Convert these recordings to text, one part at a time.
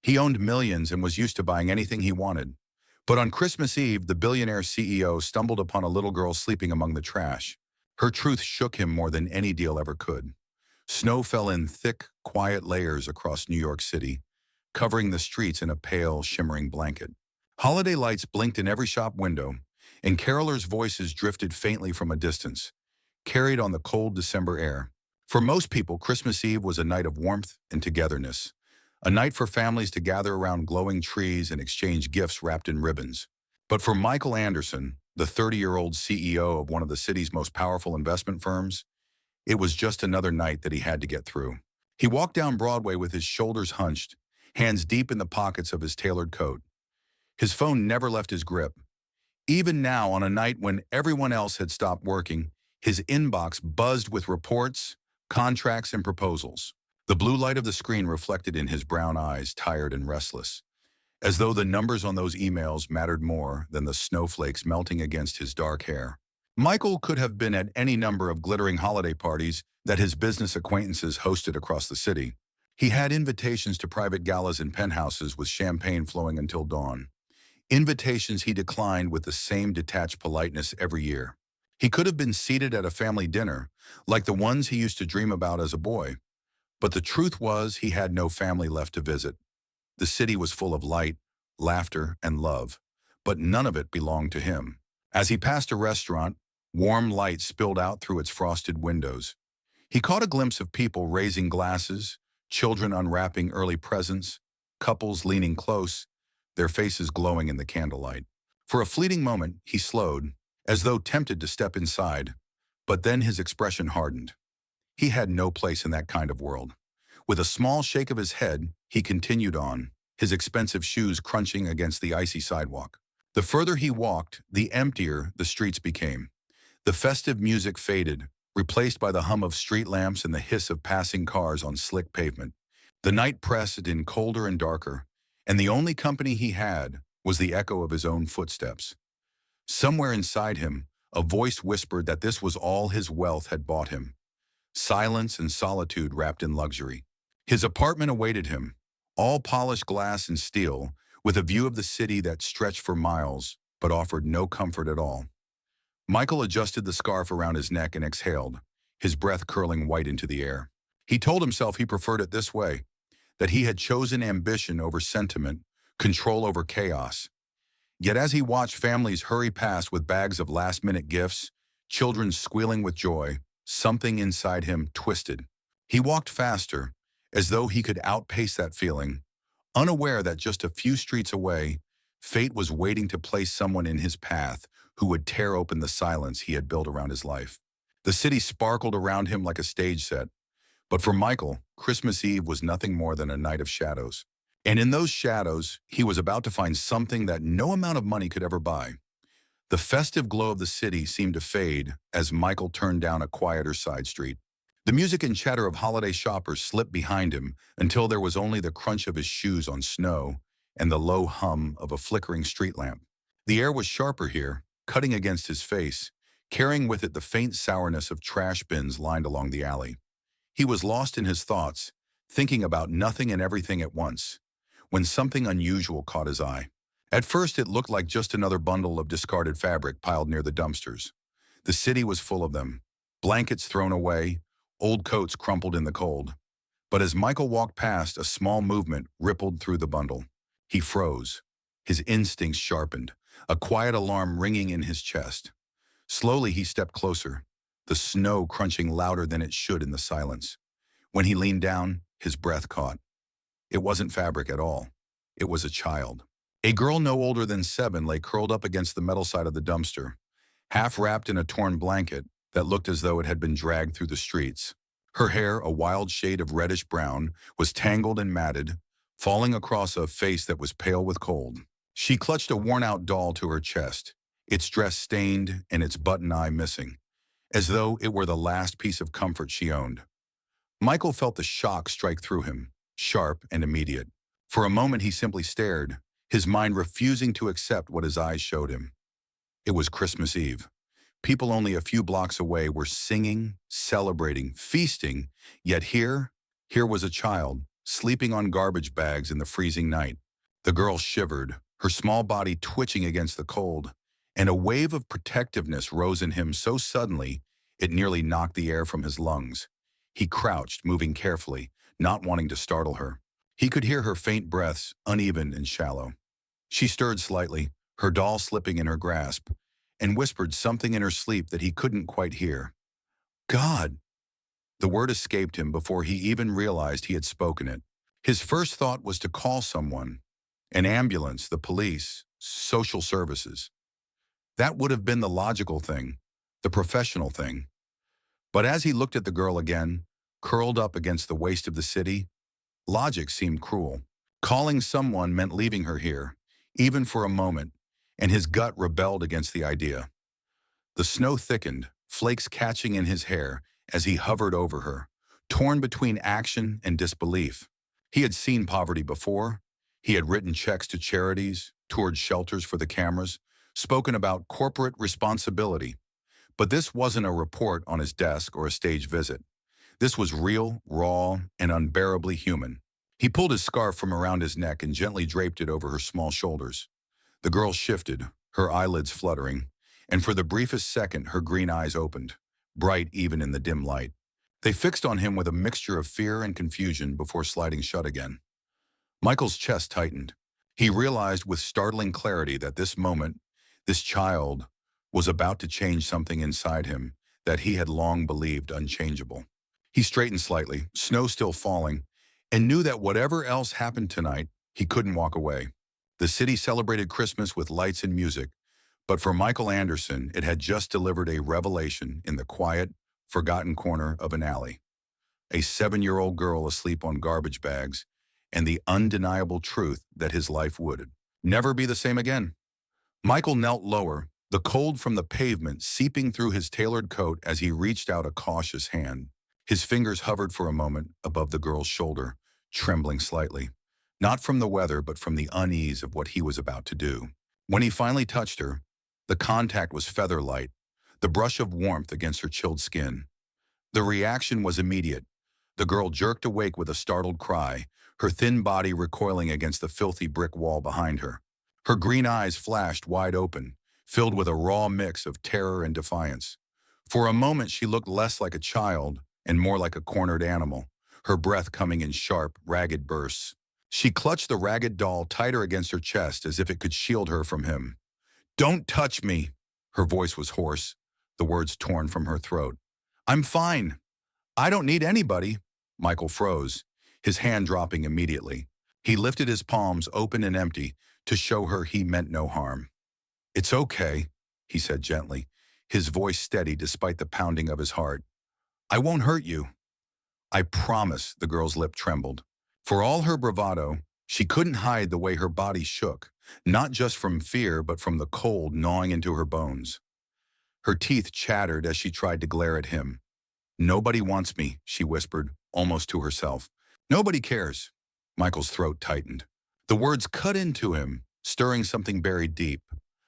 He owned millions and was used to buying anything he wanted. But on Christmas Eve, the billionaire CEO stumbled upon a little girl sleeping among the trash. Her truth shook him more than any deal ever could. Snow fell in thick, quiet layers across New York City, covering the streets in a pale, shimmering blanket. Holiday lights blinked in every shop window, and carolers' voices drifted faintly from a distance, carried on the cold December air. For most people, Christmas Eve was a night of warmth and togetherness, a night for families to gather around glowing trees and exchange gifts wrapped in ribbons. But for Michael Anderson, the 30-year-old CEO of one of the city's most powerful investment firms, it was just another night that he had to get through. He walked down Broadway with his shoulders hunched, hands deep in the pockets of his tailored coat. His phone never left his grip. Even now, on a night when everyone else had stopped working, his inbox buzzed with reports, contracts, and proposals. The blue light of the screen reflected in his brown eyes, tired and restless, as though the numbers on those emails mattered more than the snowflakes melting against his dark hair. Michael could have been at any number of glittering holiday parties that his business acquaintances hosted across the city. He had invitations to private galas in penthouses with champagne flowing until dawn. Invitations he declined with the same detached politeness every year. He could have been seated at a family dinner, like the ones he used to dream about as a boy. But the truth was he had no family left to visit. The city was full of light, laughter, and love, but none of it belonged to him. As he passed a restaurant, warm light spilled out through its frosted windows. He caught a glimpse of people raising glasses, children unwrapping early presents, couples leaning close, their faces glowing in the candlelight. For a fleeting moment, he slowed, as though tempted to step inside, but then his expression hardened. He had no place in that kind of world. With a small shake of his head, he continued on, his expensive shoes crunching against the icy sidewalk. The further he walked, the emptier the streets became. The festive music faded, replaced by the hum of street lamps and the hiss of passing cars on slick pavement. The night pressed in colder and darker, and the only company he had was the echo of his own footsteps. Somewhere inside him, a voice whispered that this was all his wealth had bought him. Silence and solitude wrapped in luxury. His apartment awaited him, all polished glass and steel, with a view of the city that stretched for miles, but offered no comfort at all. Michael adjusted the scarf around his neck and exhaled, his breath curling white into the air. He told himself he preferred it this way, that he had chosen ambition over sentiment, control over chaos. Yet as he watched families hurry past with bags of last-minute gifts, children squealing with joy, something inside him twisted. He walked faster, as though he could outpace that feeling, unaware that just a few streets away, fate was waiting to place someone in his path who would tear open the silence he had built around his life. The city sparkled around him like a stage set, but for Michael, Christmas Eve was nothing more than a night of shadows. And in those shadows, he was about to find something that no amount of money could ever buy. The festive glow of the city seemed to fade as Michael turned down a quieter side street. The music and chatter of holiday shoppers slipped behind him until there was only the crunch of his shoes on snow and the low hum of a flickering street lamp. The air was sharper here, cutting against his face, carrying with it the faint sourness of trash bins lined along the alley. He was lost in his thoughts, thinking about nothing and everything at once, when something unusual caught his eye. At first, it looked like just another bundle of discarded fabric piled near the dumpsters. The city was full of them, blankets thrown away, old coats crumpled in the cold. But as Michael walked past, a small movement rippled through the bundle. He froze, his instincts sharpened, a quiet alarm ringing in his chest. Slowly, he stepped closer, the snow crunching louder than it should in the silence. When he leaned down, his breath caught. It wasn't fabric at all. It was a child. A girl no older than 7 lay curled up against the metal side of the dumpster, half wrapped in a torn blanket that looked as though it had been dragged through the streets. Her hair, a wild shade of reddish-brown, was tangled and matted, falling across a face that was pale with cold. She clutched a worn-out doll to her chest, its dress stained and its button eye missing, as though it were the last piece of comfort she owned. Michael felt the shock strike through him, sharp and immediate. For a moment he simply stared, his mind refusing to accept what his eyes showed him. It was Christmas Eve. People only a few blocks away were singing, celebrating, feasting, yet here was a child, sleeping on garbage bags in the freezing night. The girl shivered, her small body twitching against the cold, and a wave of protectiveness rose in him so suddenly it nearly knocked the air from his lungs. He crouched, moving carefully, not wanting to startle her. He could hear her faint breaths, uneven and shallow. She stirred slightly, her doll slipping in her grasp, and whispered something in her sleep that he couldn't quite hear. God! The word escaped him before he even realized he had spoken it. His first thought was to call someone, an ambulance, the police, social services. That would have been the logical thing, the professional thing. But as he looked at the girl again, curled up against the waste of the city, logic seemed cruel. Calling someone meant leaving her here, even for a moment, and his gut rebelled against the idea. The snow thickened, flakes catching in his hair as he hovered over her, torn between action and disbelief. He had seen poverty before. He had written checks to charities, toured shelters for the cameras, spoken about corporate responsibility. But this wasn't a report on his desk or a stage visit. This was real, raw, and unbearably human. He pulled his scarf from around his neck and gently draped it over her small shoulders. The girl shifted, her eyelids fluttering, and for the briefest second her green eyes opened, bright even in the dim light. They fixed on him with a mixture of fear and confusion before sliding shut again. Michael's chest tightened. He realized with startling clarity that this moment, this child, was about to change something inside him that he had long believed unchangeable. He straightened slightly, snow still falling, and knew that whatever else happened tonight, he couldn't walk away. The city celebrated Christmas with lights and music, but for Michael Anderson, it had just delivered a revelation in the quiet, forgotten corner of an alley. A 7-year-old girl asleep on garbage bags, and the undeniable truth that his life would never be the same again. Michael knelt lower, the cold from the pavement seeping through his tailored coat as he reached out a cautious hand. His fingers hovered for a moment above the girl's shoulder, trembling slightly, not from the weather but from the unease of what he was about to do. When he finally touched her, the contact was feather-light, the brush of warmth against her chilled skin. The reaction was immediate. The girl jerked awake with a startled cry, her thin body recoiling against the filthy brick wall behind her. Her green eyes flashed wide open, filled with a raw mix of terror and defiance. For a moment she looked less like a child and more like a cornered animal, her breath coming in sharp, ragged bursts. She clutched the ragged doll tighter against her chest as if it could shield her from him. "Don't touch me!" Her voice was hoarse, the words torn from her throat. "I'm fine. I don't need anybody." Michael froze, his hand dropping immediately. He lifted his palms open and empty to show her he meant no harm. "It's okay," he said gently, his voice steady despite the pounding of his heart. "I won't hurt you." "I promise," the girl's lip trembled. For all her bravado, she couldn't hide the way her body shook, not just from fear but from the cold gnawing into her bones. Her teeth chattered as she tried to glare at him. "Nobody wants me," she whispered, almost to herself. "Nobody cares." Michael's throat tightened. The words cut into him, stirring something buried deep,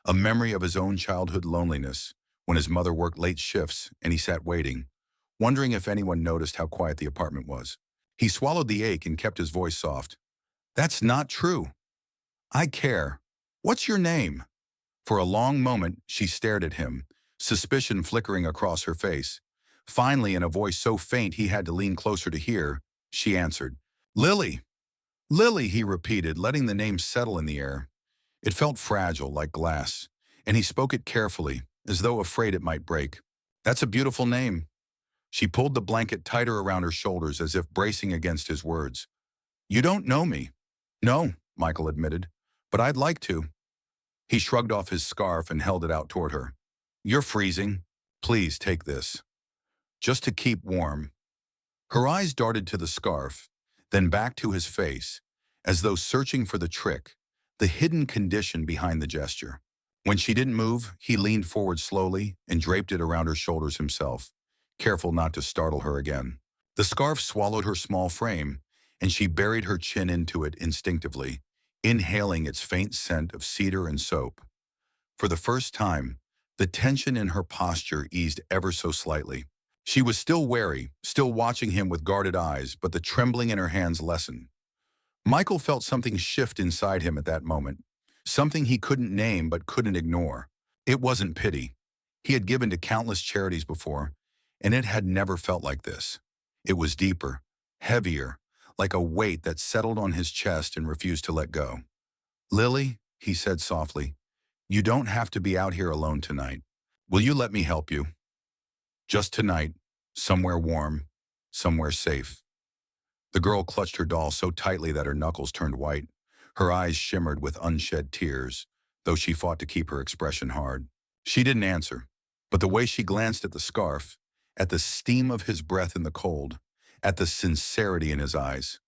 a memory of his own childhood loneliness, when his mother worked late shifts and he sat waiting, wondering if anyone noticed how quiet the apartment was. He swallowed the ache and kept his voice soft. "That's not true. I care. What's your name?" For a long moment, she stared at him, suspicion flickering across her face. Finally, in a voice so faint he had to lean closer to hear, she answered. "Lily." "Lily," he repeated, letting the name settle in the air. It felt fragile, like glass, and he spoke it carefully, as though afraid it might break. "That's a beautiful name." She pulled the blanket tighter around her shoulders as if bracing against his words. "You don't know me." "No," Michael admitted, "but I'd like to." He shrugged off his scarf and held it out toward her. "You're freezing. Please take this. Just to keep warm." Her eyes darted to the scarf, then back to his face, as though searching for the trick, the hidden condition behind the gesture. When she didn't move, he leaned forward slowly and draped it around her shoulders himself, careful not to startle her again. The scarf swallowed her small frame, and she buried her chin into it instinctively, inhaling its faint scent of cedar and soap. For the first time, the tension in her posture eased ever so slightly. She was still wary, still watching him with guarded eyes, but the trembling in her hands lessened. Michael felt something shift inside him at that moment, something he couldn't name but couldn't ignore. It wasn't pity. He had given to countless charities before, and it had never felt like this. It was deeper, heavier, like a weight that settled on his chest and refused to let go. "Lily," he said softly, "you don't have to be out here alone tonight. Will you let me help you? Just tonight, somewhere warm, somewhere safe." The girl clutched her doll so tightly that her knuckles turned white. Her eyes shimmered with unshed tears, though she fought to keep her expression hard. She didn't answer, but the way she glanced at the scarf, at the steam of his breath in the cold, at the sincerity in his eyes,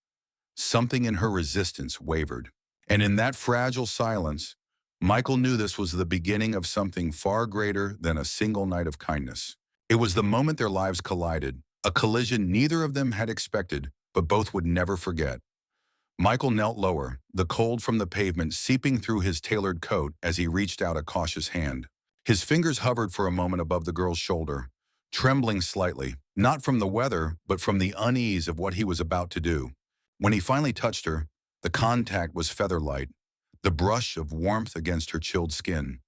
something in her resistance wavered. And in that fragile silence, Michael knew this was the beginning of something far greater than a single night of kindness. It was the moment their lives collided, a collision neither of them had expected, but both would never forget. Michael knelt lower, the cold from the pavement seeping through his tailored coat as he reached out a cautious hand. His fingers hovered for a moment above the girl's shoulder, trembling slightly, not from the weather, but from the unease of what he was about to do. When he finally touched her, the contact was feather-light, the brush of warmth against her chilled skin.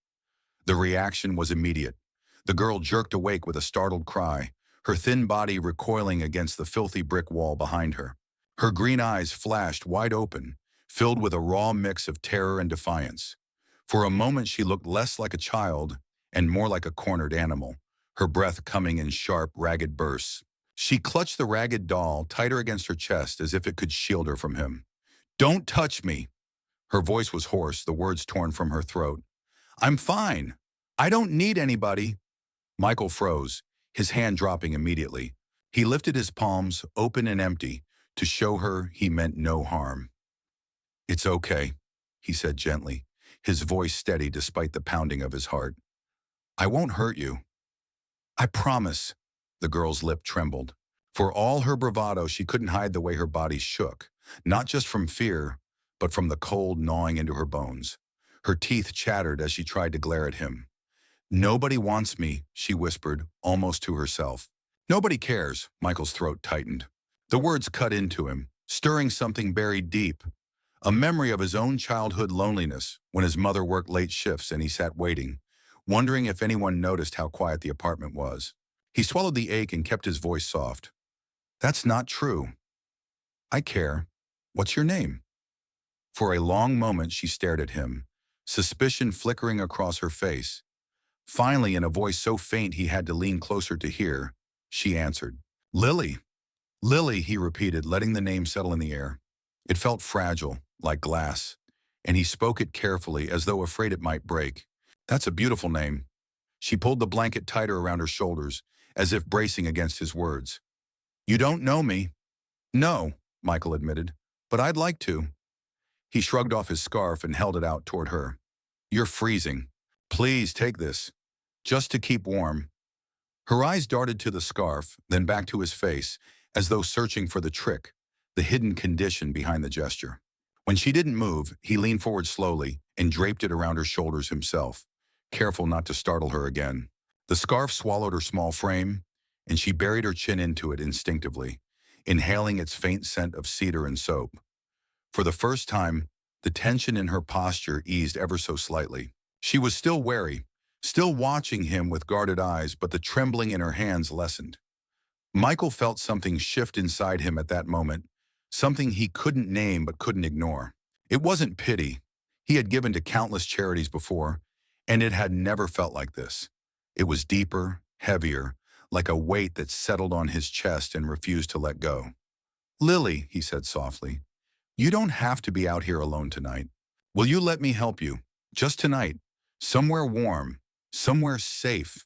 The reaction was immediate. The girl jerked awake with a startled cry, her thin body recoiling against the filthy brick wall behind her. Her green eyes flashed wide open, filled with a raw mix of terror and defiance. For a moment she looked less like a child and more like a cornered animal, her breath coming in sharp, ragged bursts. She clutched the ragged doll tighter against her chest as if it could shield her from him. "Don't touch me!" Her voice was hoarse, the words torn from her throat. "I'm fine. I don't need anybody." Michael froze, his hand dropping immediately. He lifted his palms, open and empty, to show her he meant no harm. "It's okay," he said gently, his voice steady despite the pounding of his heart. "I won't hurt you. I promise." The girl's lip trembled. For all her bravado, she couldn't hide the way her body shook, not just from fear, but from the cold gnawing into her bones. Her teeth chattered as she tried to glare at him. "Nobody wants me," she whispered, almost to herself. "Nobody cares," Michael's throat tightened. The words cut into him, stirring something buried deep. A memory of his own childhood loneliness when his mother worked late shifts and he sat waiting, wondering if anyone noticed how quiet the apartment was. He swallowed the ache and kept his voice soft. "That's not true. I care. What's your name?" For a long moment she stared at him, suspicion flickering across her face. Finally, in a voice so faint he had to lean closer to hear, she answered. "Lily." "Lily," he repeated, letting the name settle in the air. It felt fragile, like glass, and he spoke it carefully as though afraid it might break. "That's a beautiful name." She pulled the blanket tighter around her shoulders, as if bracing against his words. "You don't know me." "No," Michael admitted, "but I'd like to." He shrugged off his scarf and held it out toward her. "You're freezing. Please take this, just to keep warm." Her eyes darted to the scarf, then back to his face, as though searching for the trick, the hidden condition behind the gesture. When she didn't move, he leaned forward slowly and draped it around her shoulders himself, careful not to startle her again. The scarf swallowed her small frame, and she buried her chin into it instinctively, inhaling its faint scent of cedar and soap. For the first time, the tension in her posture eased ever so slightly. She was still wary, still watching him with guarded eyes, but the trembling in her hands lessened. Michael felt something shift inside him at that moment, something he couldn't name but couldn't ignore. It wasn't pity. He had given to countless charities before, and it had never felt like this. It was deeper, heavier, like a weight that settled on his chest and refused to let go. "Lily," he said softly, "you don't have to be out here alone tonight. Will you let me help you? Just tonight, somewhere warm, somewhere safe."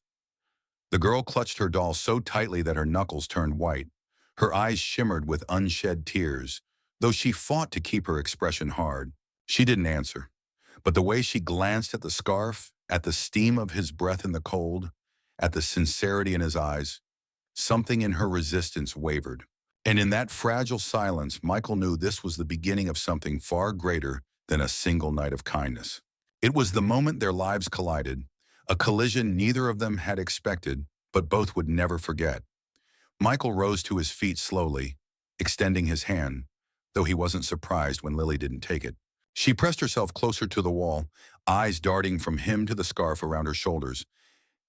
The girl clutched her doll so tightly that her knuckles turned white. Her eyes shimmered with unshed tears, though she fought to keep her expression hard. She didn't answer, but the way she glanced at the scarf, at the steam of his breath in the cold, at the sincerity in his eyes, something in her resistance wavered. And in that fragile silence, Michael knew this was the beginning of something far greater than a single night of kindness. It was the moment their lives collided, a collision neither of them had expected, but both would never forget. Michael rose to his feet slowly, extending his hand, though he wasn't surprised when Lily didn't take it. She pressed herself closer to the wall, eyes darting from him to the scarf around her shoulders,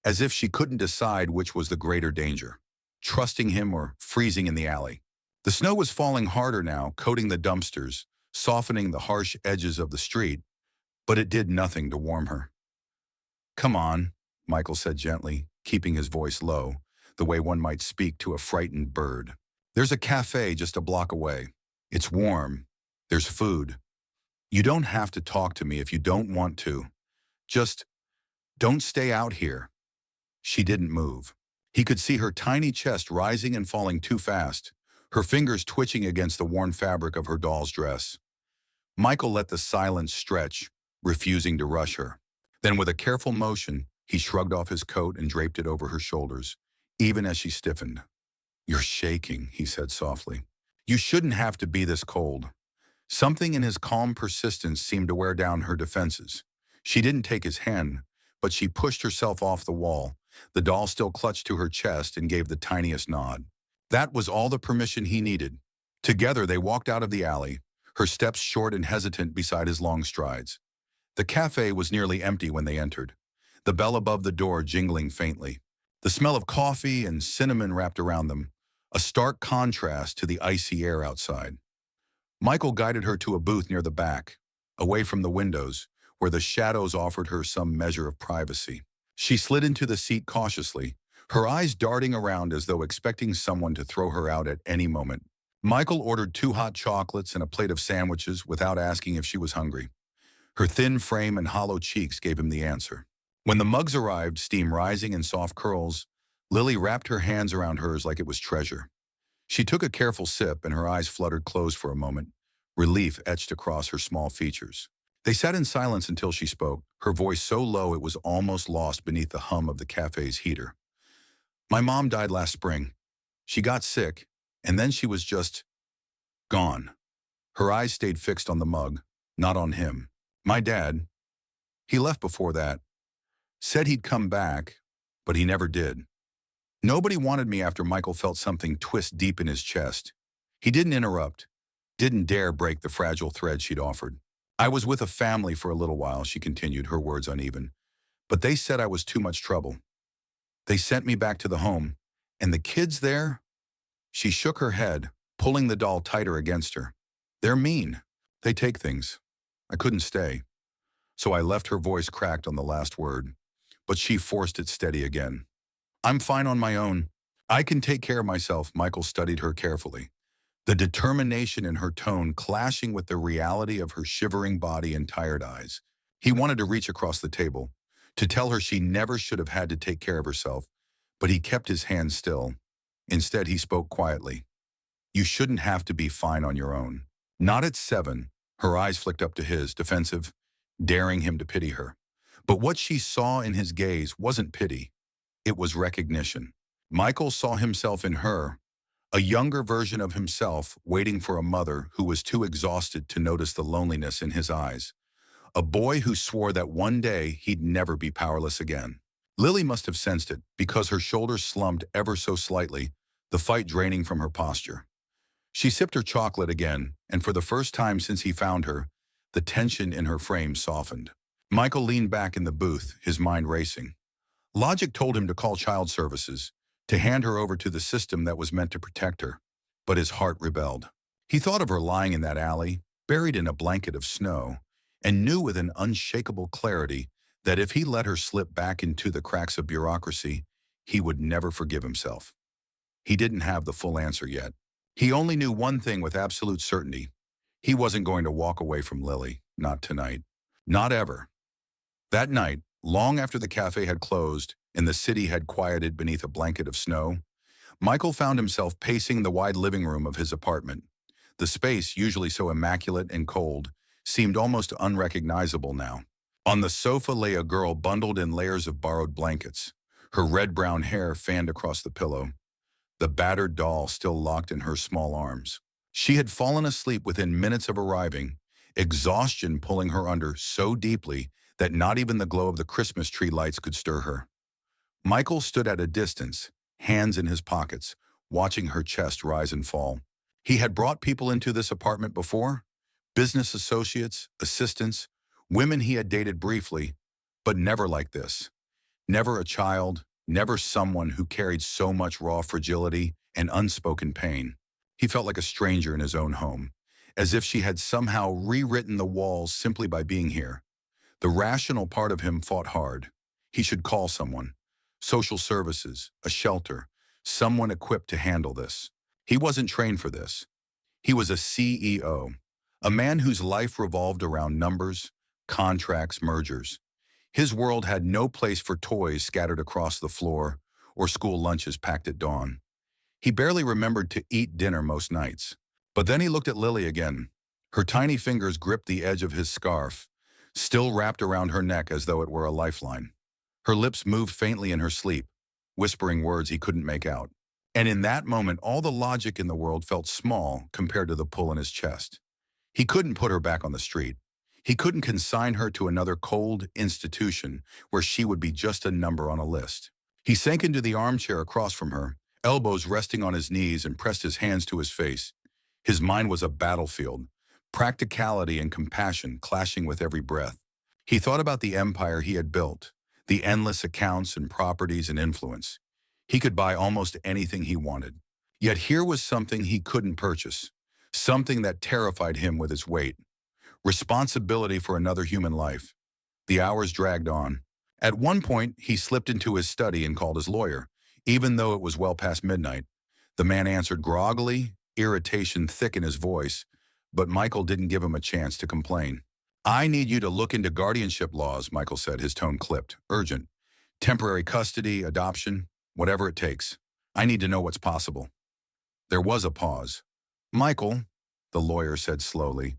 as if she couldn't decide which was the greater danger, trusting him or freezing in the alley. The snow was falling harder now, coating the dumpsters, softening the harsh edges of the street, but it did nothing to warm her. "Come on," Michael said gently, keeping his voice low, the way one might speak to a frightened bird. "There's a cafe just a block away. It's warm. There's food. You don't have to talk to me if you don't want to. Just don't stay out here." She didn't move. He could see her tiny chest rising and falling too fast, her fingers twitching against the worn fabric of her doll's dress. Michael let the silence stretch, refusing to rush her. Then with a careful motion, he shrugged off his coat and draped it over her shoulders, even as she stiffened. "You're shaking," he said softly. "You shouldn't have to be this cold." Something in his calm persistence seemed to wear down her defenses. She didn't take his hand, but she pushed herself off the wall, the doll still clutched to her chest, and gave the tiniest nod. That was all the permission he needed. Together they walked out of the alley, her steps short and hesitant beside his long strides. The cafe was nearly empty when they entered, the bell above the door jingling faintly. The smell of coffee and cinnamon wrapped around them, a stark contrast to the icy air outside. Michael guided her to a booth near the back, away from the windows, where the shadows offered her some measure of privacy. She slid into the seat cautiously, her eyes darting around as though expecting someone to throw her out at any moment. Michael ordered 2 hot chocolates and a plate of sandwiches without asking if she was hungry. Her thin frame and hollow cheeks gave him the answer. When the mugs arrived, steam rising in soft curls, Lily wrapped her hands around hers like it was treasure. She took a careful sip and her eyes fluttered closed for a moment, relief etched across her small features. They sat in silence until she spoke, her voice so low it was almost lost beneath the hum of the cafe's heater. "My mom died last spring. She got sick, and then she was just gone." Her eyes stayed fixed on the mug, not on him. "My dad, he left before that. Said he'd come back, but he never did." Nobody wanted me after Michael felt something twist deep in his chest. He didn't interrupt, didn't dare break the fragile thread she'd offered. "I was with a family for a little while," she continued, her words uneven. "But they said I was too much trouble. They sent me back to the home, and the kids there—" She shook her head, pulling the doll tighter against her. "They're mean. They take things. I couldn't stay. So I left." Her voice cracked on the last word, but she forced it steady again. "I'm fine on my own. I can take care of myself." Michael studied her carefully, the determination in her tone clashing with the reality of her shivering body and tired eyes. He wanted to reach across the table, to tell her she never should have had to take care of herself, but he kept his hand still. Instead, he spoke quietly. "You shouldn't have to be fine on your own. Not at 7. Her eyes flicked up to his, defensive, daring him to pity her. But what she saw in his gaze wasn't pity. It was recognition. Michael saw himself in her, a younger version of himself waiting for a mother who was too exhausted to notice the loneliness in his eyes. A boy who swore that one day he'd never be powerless again. Lily must have sensed it because her shoulders slumped ever so slightly, the fight draining from her posture. She sipped her chocolate again, and for the first time since he found her, the tension in her frame softened. Michael leaned back in the booth, his mind racing. Logic told him to call child services, to hand her over to the system that was meant to protect her, but his heart rebelled. He thought of her lying in that alley, buried in a blanket of snow, and knew with an unshakable clarity that if he let her slip back into the cracks of bureaucracy, he would never forgive himself. He didn't have the full answer yet. He only knew one thing with absolute certainty. He wasn't going to walk away from Lily, not tonight. Not ever. That night, long after the cafe had closed and the city had quieted beneath a blanket of snow, Michael found himself pacing the wide living room of his apartment. The space, usually so immaculate and cold, seemed almost unrecognizable now. On the sofa lay a girl bundled in layers of borrowed blankets, her red-brown hair fanned across the pillow, the battered doll still locked in her small arms. She had fallen asleep within minutes of arriving, exhaustion pulling her under so deeply that not even the glow of the Christmas tree lights could stir her. Michael stood at a distance, hands in his pockets, watching her chest rise and fall. He had brought people into this apartment before, business associates, assistants, women he had dated briefly, but never like this. Never a child, never someone who carried so much raw fragility and unspoken pain. He felt like a stranger in his own home, as if she had somehow rewritten the walls simply by being here. The rational part of him fought hard. He should call someone. Social services, a shelter, someone equipped to handle this. He wasn't trained for this. He was a CEO, a man whose life revolved around numbers, contracts, mergers. His world had no place for toys scattered across the floor or school lunches packed at dawn. He barely remembered to eat dinner most nights. But then he looked at Lily again. Her tiny fingers gripped the edge of his scarf, still wrapped around her neck as though it were a lifeline. Her lips moved faintly in her sleep, whispering words he couldn't make out. And in that moment, all the logic in the world felt small compared to the pull in his chest. He couldn't put her back on the street. He couldn't consign her to another cold institution where she would be just a number on a list. He sank into the armchair across from her, elbows resting on his knees, and pressed his hands to his face. His mind was a battlefield, practicality and compassion clashing with every breath. He thought about the empire he had built, the endless accounts and properties and influence. He could buy almost anything he wanted. Yet here was something he couldn't purchase, something that terrified him with its weight. Responsibility for another human life. The hours dragged on. At one point, he slipped into his study and called his lawyer, even though it was well past midnight. The man answered groggily, irritation thick in his voice, but Michael didn't give him a chance to complain. "I need you to look into guardianship laws," Michael said, his tone clipped. "Urgent. Temporary custody, adoption, whatever it takes. I need to know what's possible." There was a pause. "Michael," the lawyer said slowly,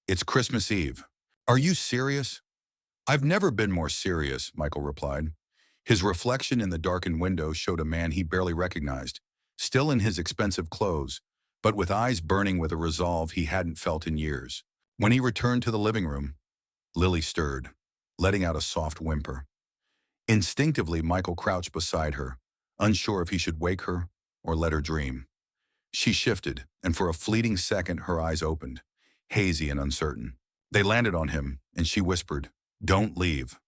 "it's Christmas Eve. Are you serious?" "I've never been more serious," Michael replied. His reflection in the darkened window showed a man he barely recognized, still in his expensive clothes, but with eyes burning with a resolve he hadn't felt in years. When he returned to the living room, Lily stirred, letting out a soft whimper. Instinctively, Michael crouched beside her, unsure if he should wake her or let her dream. She shifted, and for a fleeting second her eyes opened, hazy and uncertain. They landed on him, and she whispered, "Don't leave."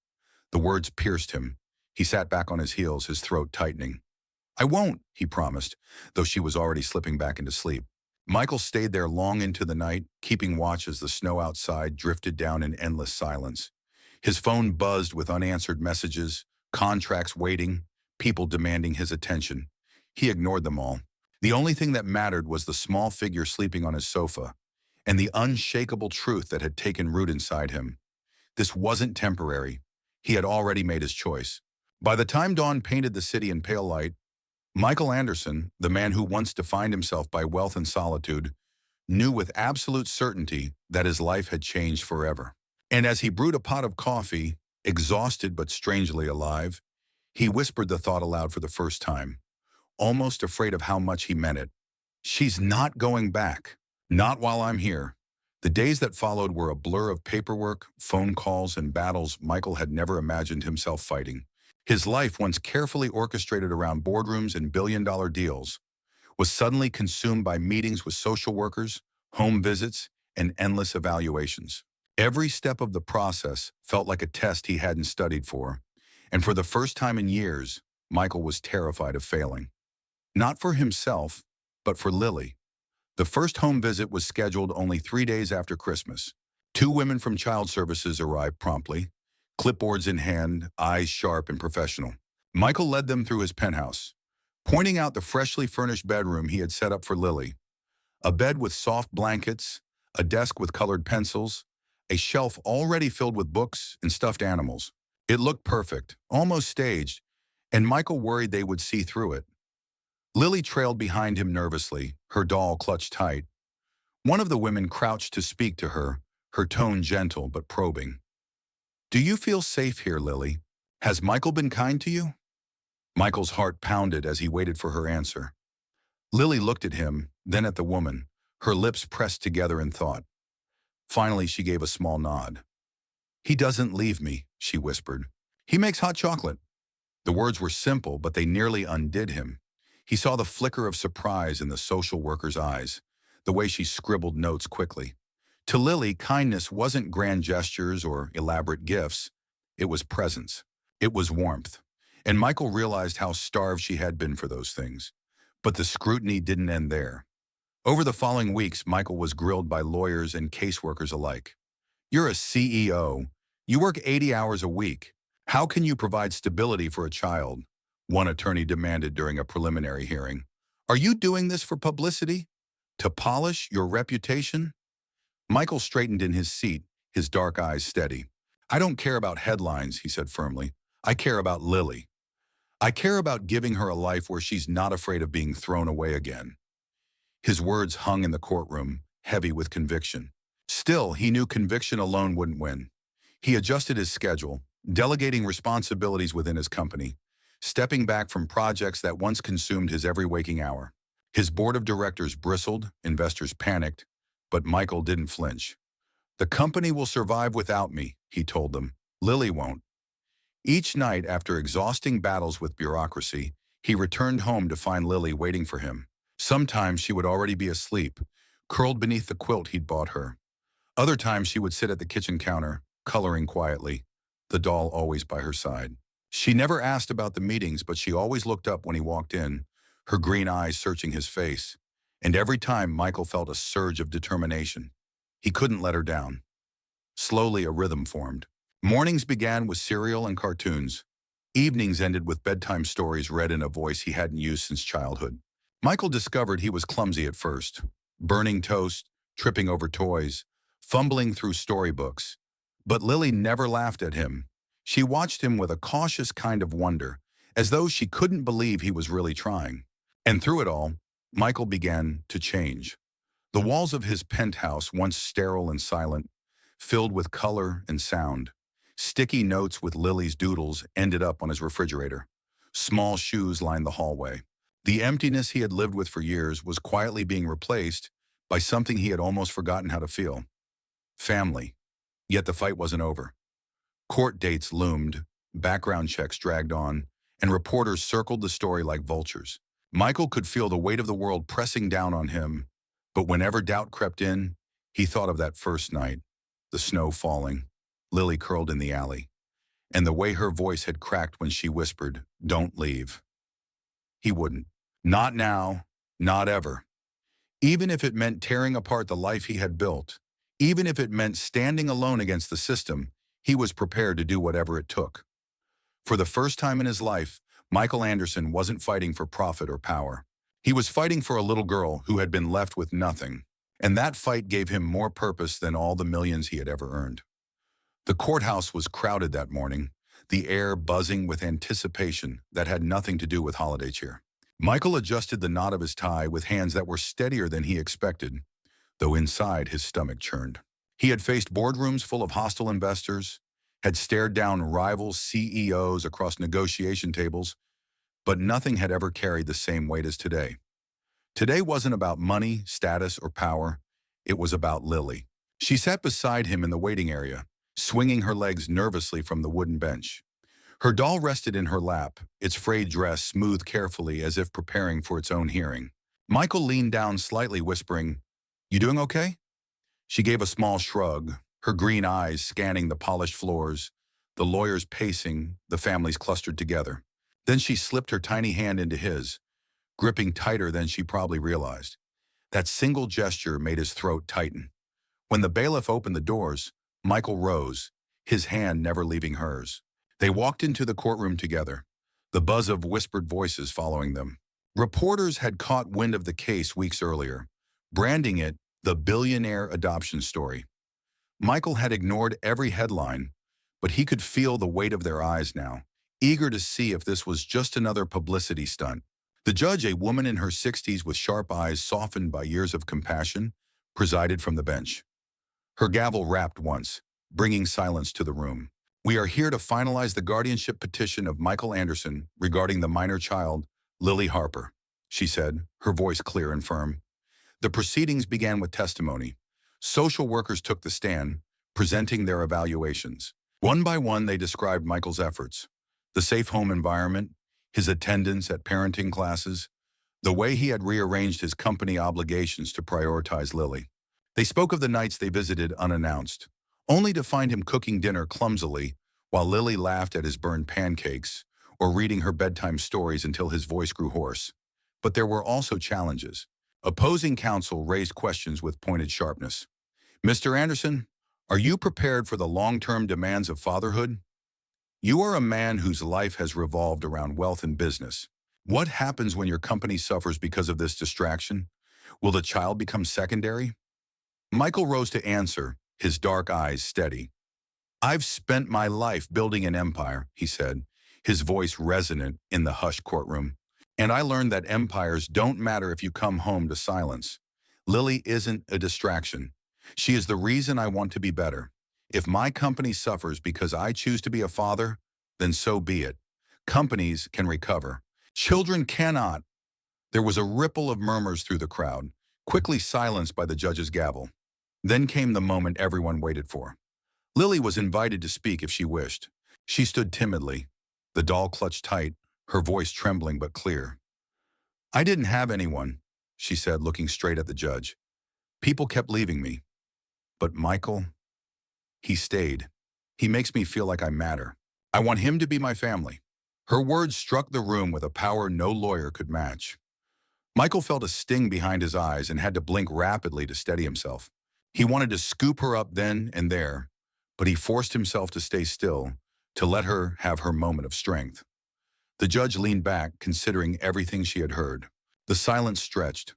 The words pierced him. He sat back on his heels, his throat tightening. "I won't," he promised, though she was already slipping back into sleep. Michael stayed there long into the night, keeping watch as the snow outside drifted down in endless silence. His phone buzzed with unanswered messages, contracts waiting, people demanding his attention. He ignored them all. The only thing that mattered was the small figure sleeping on his sofa, and the unshakable truth that had taken root inside him. This wasn't temporary. He had already made his choice. By the time dawn painted the city in pale light, Michael Anderson, the man who once defined himself by wealth and solitude, knew with absolute certainty that his life had changed forever. And as he brewed a pot of coffee, exhausted but strangely alive, he whispered the thought aloud for the first time, almost afraid of how much he meant it. "She's not going back. Not while I'm here." The days that followed were a blur of paperwork, phone calls, and battles Michael had never imagined himself fighting. His life, once carefully orchestrated around boardrooms and billion-dollar deals, was suddenly consumed by meetings with social workers, home visits, and endless evaluations. Every step of the process felt like a test he hadn't studied for, and for the first time in years, Michael was terrified of failing. Not for himself, but for Lily. The first home visit was scheduled only 3 days after Christmas. 2 women from child services arrived promptly, clipboards in hand, eyes sharp and professional. Michael led them through his penthouse, pointing out the freshly furnished bedroom he had set up for Lily. A bed with soft blankets, a desk with colored pencils, a shelf already filled with books and stuffed animals. It looked perfect, almost staged, and Michael worried they would see through it. Lily trailed behind him nervously, her doll clutched tight. One of the women crouched to speak to her, her tone gentle but probing. "Do you feel safe here, Lily? Has Michael been kind to you?" Michael's heart pounded as he waited for her answer. Lily looked at him, then at the woman, her lips pressed together in thought. Finally, she gave a small nod. "He doesn't leave me," she whispered. "He makes hot chocolate." The words were simple, but they nearly undid him. He saw the flicker of surprise in the social worker's eyes, the way she scribbled notes quickly. To Lily, kindness wasn't grand gestures or elaborate gifts. It was presence. It was warmth. And Michael realized how starved she had been for those things. But the scrutiny didn't end there. Over the following weeks, Michael was grilled by lawyers and caseworkers alike. "You're a CEO. You work 80 hours a week. How can you provide stability for a child?" one attorney demanded during a preliminary hearing. "Are you doing this for publicity? To polish your reputation?" Michael straightened in his seat, his dark eyes steady. "I don't care about headlines," he said firmly. "I care about Lily. I care about giving her a life where she's not afraid of being thrown away again." His words hung in the courtroom, heavy with conviction. Still, he knew conviction alone wouldn't win. He adjusted his schedule, delegating responsibilities within his company, stepping back from projects that once consumed his every waking hour. His board of directors bristled, investors panicked, but Michael didn't flinch. "The company will survive without me," he told them. "Lily won't." Each night, after exhausting battles with bureaucracy, he returned home to find Lily waiting for him. Sometimes she would already be asleep, curled beneath the quilt he'd bought her. Other times she would sit at the kitchen counter, coloring quietly, the doll always by her side. She never asked about the meetings, but she always looked up when he walked in, her green eyes searching his face. And every time Michael felt a surge of determination. He couldn't let her down. Slowly a rhythm formed. Mornings began with cereal and cartoons. Evenings ended with bedtime stories read in a voice he hadn't used since childhood. Michael discovered he was clumsy at first, burning toast, tripping over toys, fumbling through storybooks. But Lily never laughed at him. She watched him with a cautious kind of wonder, as though she couldn't believe he was really trying. And through it all, Michael began to change. The walls of his penthouse, once sterile and silent, filled with color and sound. Sticky notes with Lily's doodles ended up on his refrigerator. Small shoes lined the hallway. The emptiness he had lived with for years was quietly being replaced by something he had almost forgotten how to feel. Family. Yet the fight wasn't over. Court dates loomed, background checks dragged on, and reporters circled the story like vultures. Michael could feel the weight of the world pressing down on him, but whenever doubt crept in, he thought of that first night, the snow falling, Lily curled in the alley, and the way her voice had cracked when she whispered, "Don't leave." He wouldn't. Not now, not ever. Even if it meant tearing apart the life he had built, even if it meant standing alone against the system, he was prepared to do whatever it took. For the first time in his life, Michael Anderson wasn't fighting for profit or power. He was fighting for a little girl who had been left with nothing, and that fight gave him more purpose than all the millions he had ever earned. The courthouse was crowded that morning, the air buzzing with anticipation that had nothing to do with holiday cheer. Michael adjusted the knot of his tie with hands that were steadier than he expected, though inside his stomach churned. He had faced boardrooms full of hostile investors, had stared down rival CEOs across negotiation tables, but nothing had ever carried the same weight as today. Today wasn't about money, status, or power. It was about Lily. She sat beside him in the waiting area, swinging her legs nervously from the wooden bench. Her doll rested in her lap, its frayed dress smoothed carefully as if preparing for its own hearing. Michael leaned down slightly, whispering, "You doing okay?" She gave a small shrug, her green eyes scanning the polished floors, the lawyers pacing, the families clustered together. Then she slipped her tiny hand into his, gripping tighter than she probably realized. That single gesture made his throat tighten. When the bailiff opened the doors, Michael rose, his hand never leaving hers. They walked into the courtroom together, the buzz of whispered voices following them. Reporters had caught wind of the case weeks earlier, branding it the billionaire adoption story. Michael had ignored every headline, but he could feel the weight of their eyes now, eager to see if this was just another publicity stunt. The judge, a woman in her 60s with sharp eyes softened by years of compassion, presided from the bench. Her gavel rapped once, bringing silence to the room. "We are here to finalize the guardianship petition of Michael Anderson regarding the minor child, Lily Harper," she said, her voice clear and firm. The proceedings began with testimony. Social workers took the stand, presenting their evaluations. One by one, they described Michael's efforts, the safe home environment, his attendance at parenting classes, the way he had rearranged his company obligations to prioritize Lily. They spoke of the nights they visited unannounced, only to find him cooking dinner clumsily while Lily laughed at his burned pancakes or reading her bedtime stories until his voice grew hoarse. But there were also challenges. Opposing counsel raised questions with pointed sharpness. Mr. Anderson, are you prepared for the long-term demands of fatherhood? You are a man whose life has revolved around wealth and business. What happens when your company suffers because of this distraction? Will the child become secondary? Michael rose to answer, his dark eyes steady. I've spent my life building an empire, he said, his voice resonant in the hushed courtroom. And I learned that empires don't matter if you come home to silence. Lily isn't a distraction. She is the reason I want to be better. If my company suffers because I choose to be a father, then so be it. Companies can recover. Children cannot. There was a ripple of murmurs through the crowd, quickly silenced by the judge's gavel. Then came the moment everyone waited for. Lily was invited to speak if she wished. She stood timidly, the doll clutched tight, her voice trembling but clear. I didn't have anyone, she said, looking straight at the judge. People kept leaving me. But Michael, he stayed. He makes me feel like I matter. I want him to be my family. Her words struck the room with a power no lawyer could match. Michael felt a sting behind his eyes and had to blink rapidly to steady himself. He wanted to scoop her up then and there, but he forced himself to stay still, to let her have her moment of strength. The judge leaned back, considering everything she had heard. The silence stretched,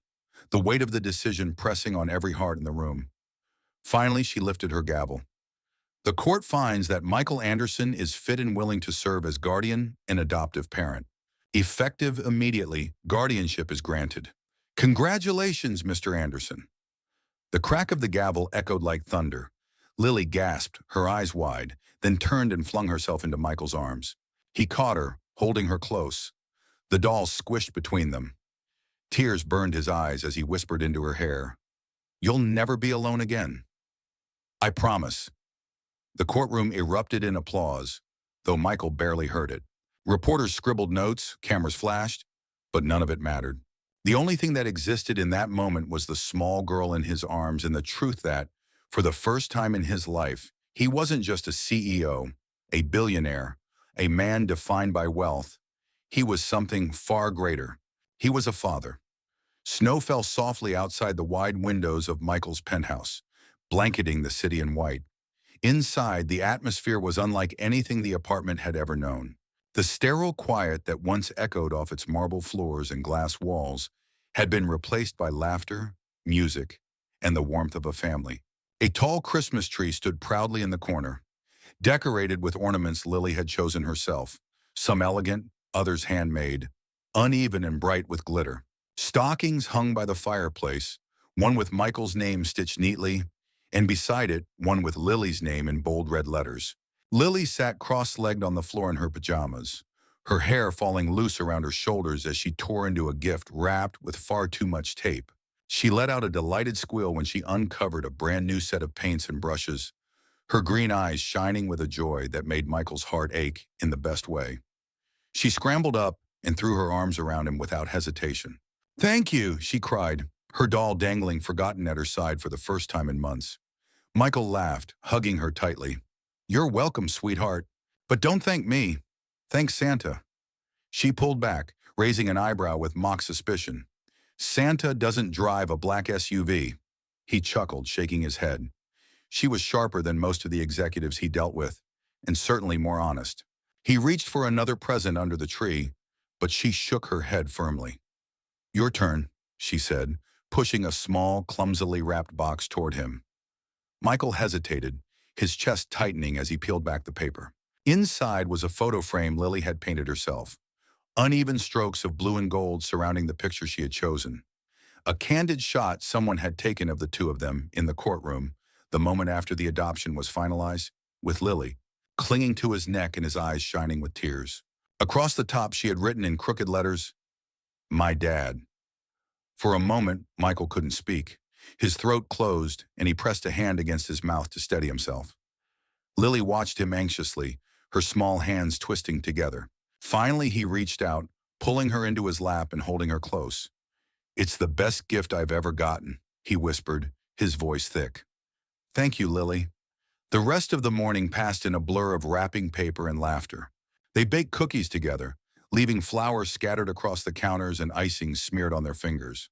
the weight of the decision pressing on every heart in the room. Finally, she lifted her gavel. The court finds that Michael Anderson is fit and willing to serve as guardian and adoptive parent. Effective immediately, guardianship is granted. Congratulations, Mr. Anderson. The crack of the gavel echoed like thunder. Lily gasped, her eyes wide, then turned and flung herself into Michael's arms. He caught her, holding her close. The doll squished between them. Tears burned his eyes as he whispered into her hair, "You'll never be alone again." "I promise." The courtroom erupted in applause, though Michael barely heard it. Reporters scribbled notes, cameras flashed, but none of it mattered. The only thing that existed in that moment was the small girl in his arms and the truth that, for the first time in his life, he wasn't just a CEO, a billionaire, a man defined by wealth. He was something far greater. He was a father. Snow fell softly outside the wide windows of Michael's penthouse, blanketing the city in white. Inside, the atmosphere was unlike anything the apartment had ever known. The sterile quiet that once echoed off its marble floors and glass walls had been replaced by laughter, music, and the warmth of a family. A tall Christmas tree stood proudly in the corner, decorated with ornaments Lily had chosen herself, some elegant, others handmade, uneven and bright with glitter. Stockings hung by the fireplace, one with Michael's name stitched neatly, and beside it, one with Lily's name in bold red letters. Lily sat cross-legged on the floor in her pajamas, her hair falling loose around her shoulders as she tore into a gift wrapped with far too much tape. She let out a delighted squeal when she uncovered a brand new set of paints and brushes, her green eyes shining with a joy that made Michael's heart ache in the best way. She scrambled up and threw her arms around him without hesitation. "Thank you," she cried, her doll dangling forgotten at her side for the first time in months. Michael laughed, hugging her tightly. "You're welcome, sweetheart. But don't thank me. Thank Santa." She pulled back, raising an eyebrow with mock suspicion. "Santa doesn't drive a black SUV." He chuckled, shaking his head. She was sharper than most of the executives he dealt with, and certainly more honest. He reached for another present under the tree, but she shook her head firmly. "Your turn," she said, pushing a small, clumsily wrapped box toward him. Michael hesitated, his chest tightening as he peeled back the paper. Inside was a photo frame Lily had painted herself, uneven strokes of blue and gold surrounding the picture she had chosen. A candid shot someone had taken of the two of them in the courtroom, the moment after the adoption was finalized, with Lily, clinging to his neck and his eyes shining with tears. Across the top she had written in crooked letters, "My dad." For a moment, Michael couldn't speak. His throat closed, and he pressed a hand against his mouth to steady himself. Lily watched him anxiously, her small hands twisting together. Finally, he reached out, pulling her into his lap and holding her close. "It's the best gift I've ever gotten," he whispered, his voice thick. "Thank you, Lily." The rest of the morning passed in a blur of wrapping paper and laughter. They baked cookies together, leaving flowers scattered across the counters and icing smeared on their fingers.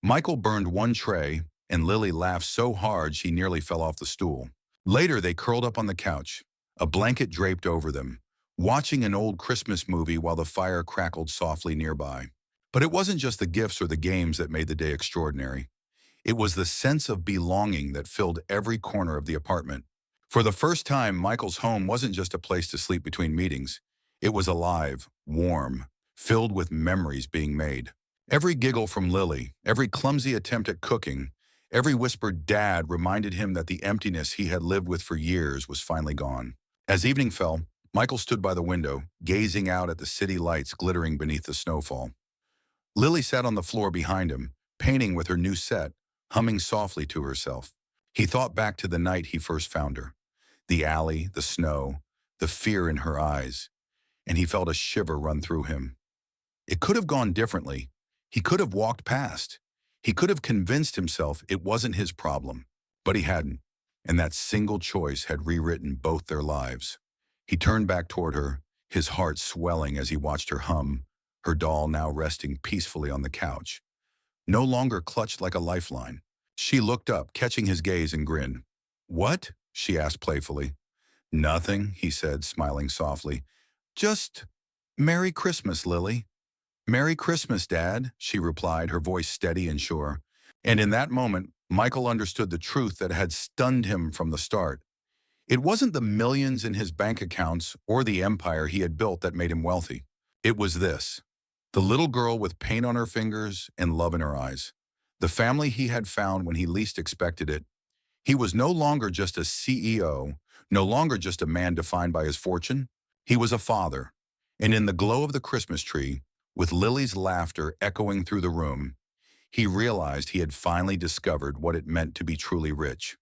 Michael burned one tray, and Lily laughed so hard she nearly fell off the stool. Later, they curled up on the couch, a blanket draped over them, watching an old Christmas movie while the fire crackled softly nearby. But it wasn't just the gifts or the games that made the day extraordinary. It was the sense of belonging that filled every corner of the apartment. For the first time, Michael's home wasn't just a place to sleep between meetings. It was alive, warm, filled with memories being made. Every giggle from Lily, every clumsy attempt at cooking, every whispered "Dad" reminded him that the emptiness he had lived with for years was finally gone. As evening fell, Michael stood by the window, gazing out at the city lights glittering beneath the snowfall. Lily sat on the floor behind him, painting with her new set, humming softly to herself. He thought back to the night he first found her. The alley, the snow, the fear in her eyes, and he felt a shiver run through him. It could have gone differently. He could have walked past. He could have convinced himself it wasn't his problem, but he hadn't, and that single choice had rewritten both their lives. He turned back toward her, his heart swelling as he watched her hum, her doll now resting peacefully on the couch, no longer clutched like a lifeline. She looked up, catching his gaze, and grinned. "What?" she asked playfully. "Nothing," he said, smiling softly. "Just Merry Christmas, Lily." "Merry Christmas, Dad," she replied, her voice steady and sure. And in that moment, Michael understood the truth that had stunned him from the start. It wasn't the millions in his bank accounts or the empire he had built that made him wealthy. It was this: the little girl with paint on her fingers and love in her eyes. The family he had found when he least expected it. He was no longer just a CEO, no longer just a man defined by his fortune. He was a father. And in the glow of the Christmas tree, with Lily's laughter echoing through the room, he realized he had finally discovered what it meant to be truly rich.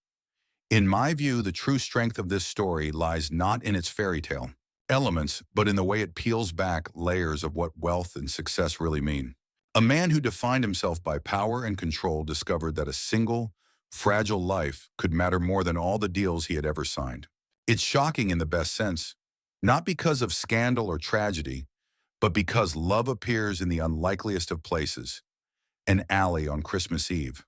In my view, the true strength of this story lies not in its fairy tale elements, but in the way it peels back layers of what wealth and success really mean. A man who defined himself by power and control discovered that a single, fragile life could matter more than all the deals he had ever signed. It's shocking in the best sense, not because of scandal or tragedy, but because love appears in the unlikeliest of places, an alley on Christmas Eve.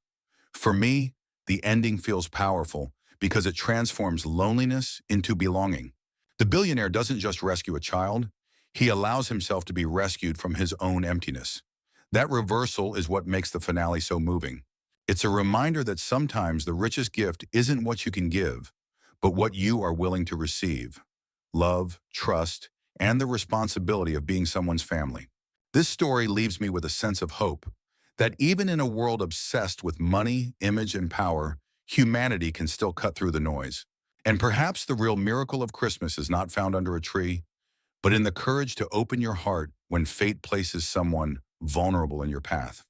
For me, the ending feels powerful because it transforms loneliness into belonging. The billionaire doesn't just rescue a child, he allows himself to be rescued from his own emptiness. That reversal is what makes the finale so moving. It's a reminder that sometimes the richest gift isn't what you can give, but what you are willing to receive. Love, trust, and the responsibility of being someone's family. This story leaves me with a sense of hope, that even in a world obsessed with money, image, and power, humanity can still cut through the noise. And perhaps the real miracle of Christmas is not found under a tree, but in the courage to open your heart when fate places someone vulnerable in your path.